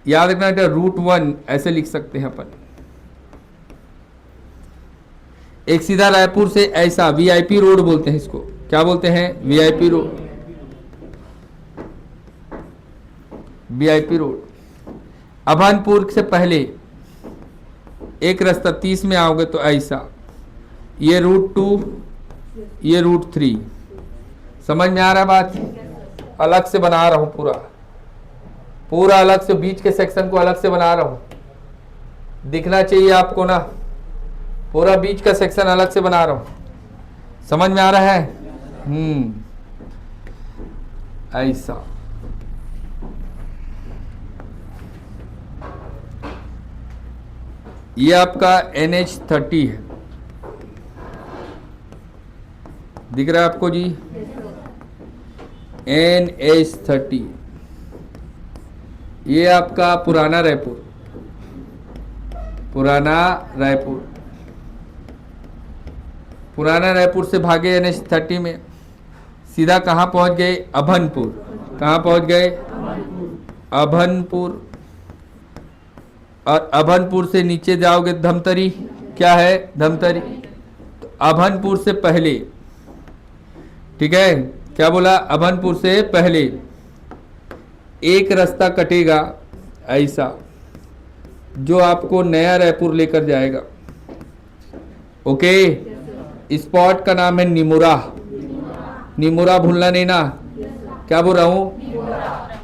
याद रखना बेटा, रूट 1 ऐसे लिख सकते हैं अपन। एक सीधा रायपुर से ऐसा VIP रोड बोलते हैं इसको, क्या बोलते हैं? VIP road, VIP road. Abhanpur से पहले एक रास्ता 30 में आओगे तो ऐसा, ये रूट 2, ये रूट 3। समझ में आ रहा है बात? अलग से बना रहा हूं, पूरा पूरा अलग से, बीच के सेक्शन को अलग से बना रहा हूं, दिखना चाहिए आपको ना। पूरा बीच का सेक्शन अलग से बना रहा हूं, समझ में आ रहा है? ऐसा ये आपका NH30 है, दिख रहा है आपको जी? NH30 ये आपका पुराना रायपुर, पुराना रायपुर से भागे NH30 में, सीधा कहाँ पहुँच गए? अभनपुर। कहाँ पहुँच गए? अभनपुर। और अभनपुर से नीचे जाओगे धमतरी। क्या है? धमतरी। तो अभनपुर से पहले, ठीक है, क्या बोला? अभनपुर से पहले एक रास्ता कटेगा ऐसा, जो आपको नया रायपुर लेकर जाएगा। ओके, स्पॉट का नाम है निमुरा। निमुरा भूलना नहीं ना। क्या बोल रहा हूं?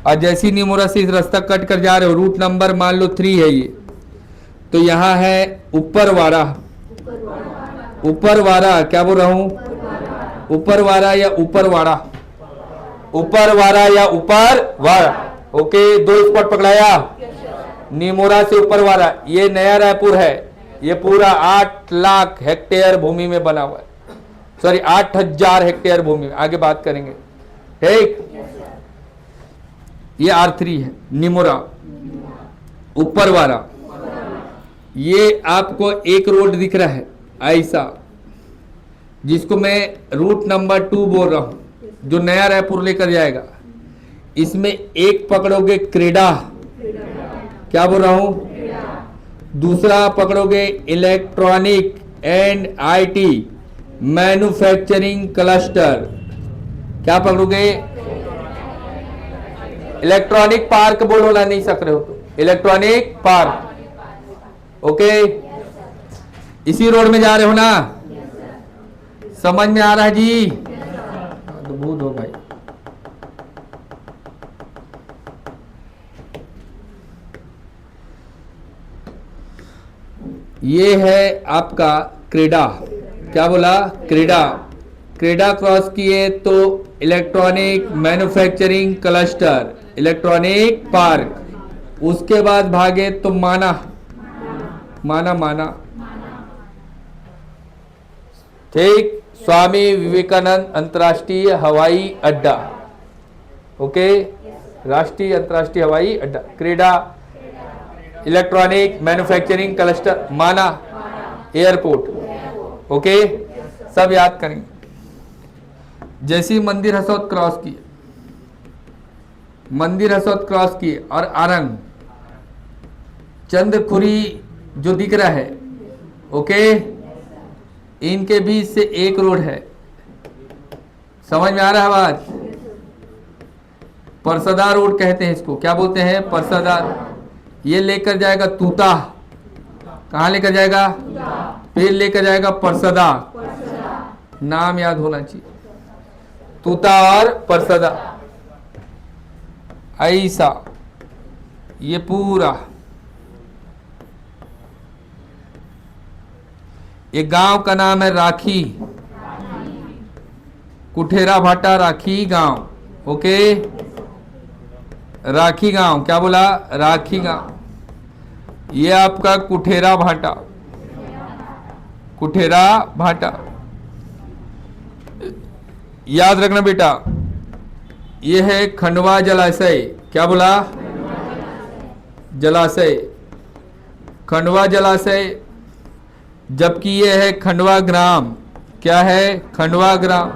और जैसी निमुरा से इस रास्ता कट कर जा रहे हो, रूट नंबर मान लो 3 है ये, तो यहाँ है ऊपरवाड़ा। ऊपरवाड़ा, क्या बोल रहा हूं? ऊपरवाड़ा या ऊपरवाड़ा? ऊपरवाड़ा या ऊपरवाड़ा। ओके, 2 स्पॉट पकड़ाया। निमोरा से ऊपरवाड़ा, ये नया रायपुर है। ये पूरा 8 लाख हेक्टेयर भूमि में बना हुआ है, सॉरी 8000 हेक्टेयर भूमि में। आगे बात करेंगे, ठीक। ये R3 है, निमोरा, ऊपरवाड़ा। ये आपको एक रोड दिख रहा है ऐसा, जिसको मैं रूट नंबर 2 बोल रहा हूं, जो नया रायपुर लेकर जाएगा। इसमें एक पकड़ोगे क्रेडा, क्या बोल रहा हूं? दूसरा पकड़ोगे electronic and IT manufacturing cluster. क्या पकड़ोगे? इलेक्ट्रॉनिक पार्क बोलो ना, नहीं सक रहे हो तो इलेक्ट्रॉनिक पार्क। ओके, इसी रोड में जा रहे हो ना? समझ में आ रहा है जी? अद्भुत हो भाई। ये है आपका क्रेडा। क्या बोला? क्रेडा। क्रेडा क्रॉस किए तो electronic manufacturing cluster, electronic park. उसके बाद भागे तो माना, ठीक, स्वामी विवेकानंद अंतर्राष्ट्रीय हवाई अड्डा। ओके, राष्ट्रीय अंतर्राष्ट्रीय हवाई अड्डा, क्रेडा, इलेक्ट्रॉनिक मैन्युफैक्चरिंग क्लस्टर, माना एयरपोर्ट। ओके, सब याद करेंगे। जैसी मंदिर हसौद क्रॉस किए, मंदिर हसौद क्रॉस किए और आरंग चंद्रखुरी जो दिख रहा है, ओके, इनके बीच से एक रोड है। समझ में आ रहा है बात? परसदा रोड कहते हैं इसको। क्या बोलते हैं? परसदा। ये लेकर जाएगा तूता। कहाँ लेकर जाएगा? फिर लेकर जाएगा परसदा। नाम याद होना चाहिए, तूता और परसदा। ऐसा ये पूरा, ये गांव का नाम है राखी, कुठेरा भाटा राखी गांव। ओके, राखी गांव। क्या बोला? राखी गांव। ये आपका कुठेरा भाटा, कुठेरा भाटा। याद रखना बेटा, ये है खंडवा जलाशय। क्या बोला? जलाशय, खंडवा जलाशय। जबकि ये है खंडवा ग्राम। क्या है? खंडवा ग्राम,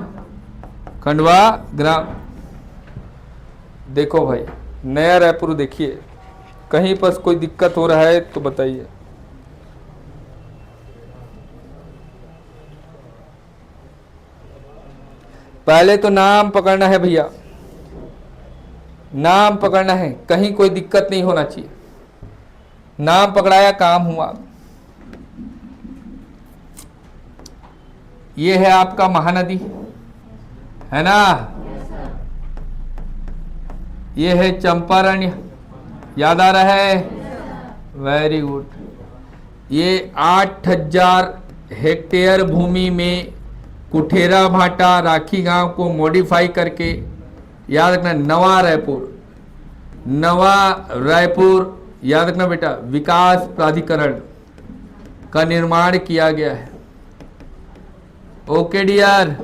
खंडवा ग्राम। देखो भाई, नया रायपुर देखिए, कहीं पर कोई दिक्कत हो रहा है तो बताइए। पहले तो नाम पकड़ना है भैया, नाम पकड़ना है, कहीं कोई दिक्कत नहीं होना चाहिए। नाम पकड़ाया, काम हुआ। ये है आपका महानदी, है ना? ये है चंपारण्य। याद आ रहा है? Very good. ये 8000 हेक्टेयर भूमि में कुठेरा भाटा राखी गांव को मॉडिफाई करके, याद रखना नवा रायपुर याद रखना बेटा, विकास प्राधिकरण का निर्माण किया गया है। ओके डियर,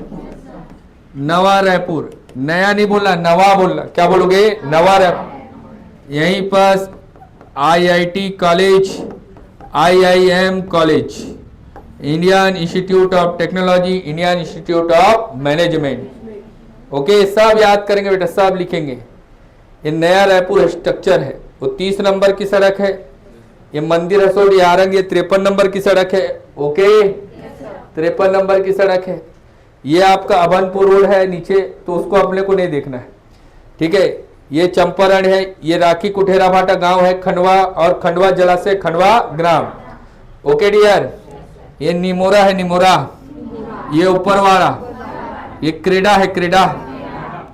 नवा रायपुर, नया नहीं बोलना, नवा बोलना। क्या बोलोगे? नवा रायपुर। यहीं पर IIT college, IIM college, Indian institute of technology, Indian institute of management. Okay, सब याद करेंगे बेटा, सब लिखेंगे। ये नया रायपुर स्ट्रक्चर है, वो 30 नंबर की सड़क है। ये मंदिर हसोड़ यारंग, ये 53 नंबर की सड़क है। ओके, 53 नंबर की सड़क है। ये आपका अभनपुर रोड है नीचे, तो उसको अपने को नहीं देखना है, ठीक है। ये चंपारण है, ये राखी कुठेरा भाटा गांव है, खंडवा और खंडवा जलाशय, खंडवा ग्राम। ओके डियर, ये निमोरा है, निमोरा, ये ऊपरवाड़ा, ये क्रेडा है, CREDA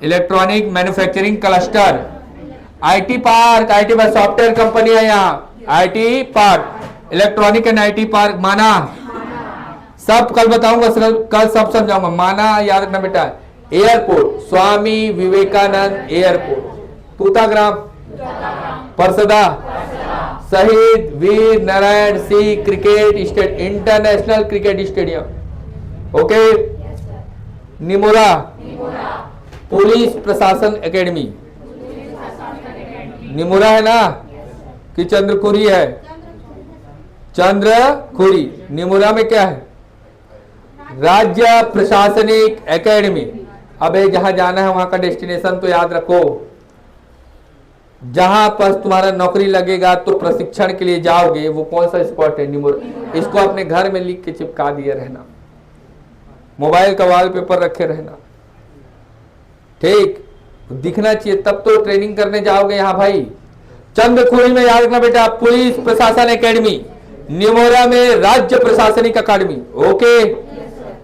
electronic manufacturing cluster. IT park, IT park software company है यहाँ, IT park, electronic and IT park माना। सब कल बताऊंगा, कल सब समझाऊंगा। माना याद रखना बेटा। Airport, Swami Vivekananda airport, Tutagram, Parsada, Shaheed Veer Narayan Singh cricket stadium, international cricket stadium. Okay, Nimora police प्रशासन एकेडमी, निमोरा है ना कि चंद्रखुरी है? चंद्रखुरी। निमोरा में क्या है? राज्य प्रशासनिक एकेडमी। अबे जहां जाना है वहां का डेस्टिनेशन तो याद रखो। जहां पर तुम्हारा नौकरी लगेगा तो प्रशिक्षण के लिए जाओगे, वो कौन सा स्पॉट है? निमोरा। इसको अपने घर में लिख के चिपका दिए रहना, मोबाइल का वॉलपेपर रखे रहना, ठीक, दिखना चाहिए, तब तो ट्रेनिंग करने जाओगे यहाँ भाई। चंद्रखुरी में याद रखना बेटा, पुलिस प्रशासन एकेडमी। निमोरा में राज्य प्रशासनिक अकादमी। ओके,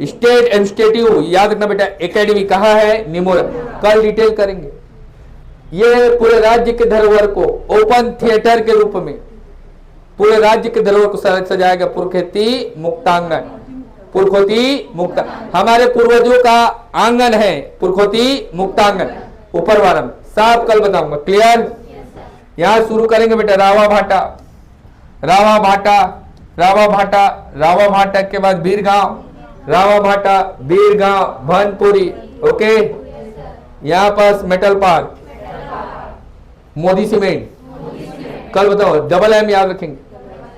स्टेट एडमिनिस्ट्रेटिव याद रखना बेटा, एकेडमी कहाँ है? निमोरा। कल डिटेल करेंगे। ये पूरे राज्य के धरोहर को ओपन थिएटर के रूप में पूरे राज्य के धरोहर को सजाया गया। पुरखेती मुक्तांगन, पुरखोती मुक्ता हमारे पूर्वजों का आंगन है, पुरखोती मुक्तांगन ऊपरवारम। सब कल बताऊंगा, क्लियर? यहां शुरू करेंगे बेटा, रावा भाटा, रावा भाटा, रावा भाटा, रावा भाटा के बाद बीरगांव, रावा भाटा, बीरगांव, भनपुरी। ओके, यहां पास मेटल पार्क, मोदी सीमेंट, कल बताओ, डबल M याद रखेंगे।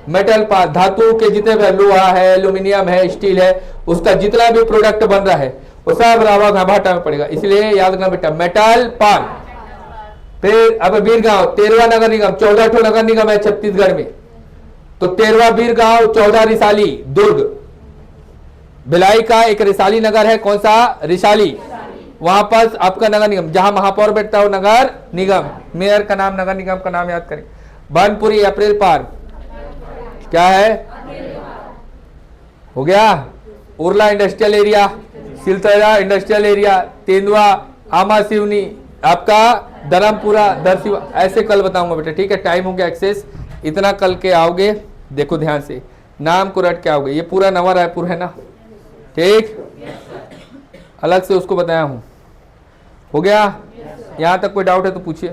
मेटल पार्क, धातु के जितने भी लोहा है, एल्यूमिनियम है, स्टील है, उसका जितना भी प्रोडक्ट बन रहा है वो सब रावा भाटा में पड़ेगा, इसलिए याद रखना बेटा, मेटल पार्क। फिर अब बीरगांव, 13वां नगर निगम, 14 ठो नगर निगम है छत्तीसगढ़ में, तो 13वां बीरगांव, 14 रिसाली दुर्ग। भिलाई का एक रिसाली नगर है, कौन सा? रिसाली। वहां पर आपका नगर निगम, जहां महापौर बैठता है नगर निगम, मेयर का नाम, नगर निगम का नाम याद करें। बनपुरी अप्रैल पार्क, क्या है? हो गया। Urla industrial area, Siltara industrial area, तेंदुआ, आमा सिवनी, आपका धर्मपुरा, दरसिवा। ऐसे कल बताऊंगा बेटा, ठीक है? टाइम हो गया एक्सेस, इतना कल के आओगे, देखो ध्यान से, नाम को रट के आओगे। ये पूरा नवा रायपुर है ना, ठीक? अलग से उसको बताया हूं। हो गया? यहां तक कोई डाउट है तो पूछिए।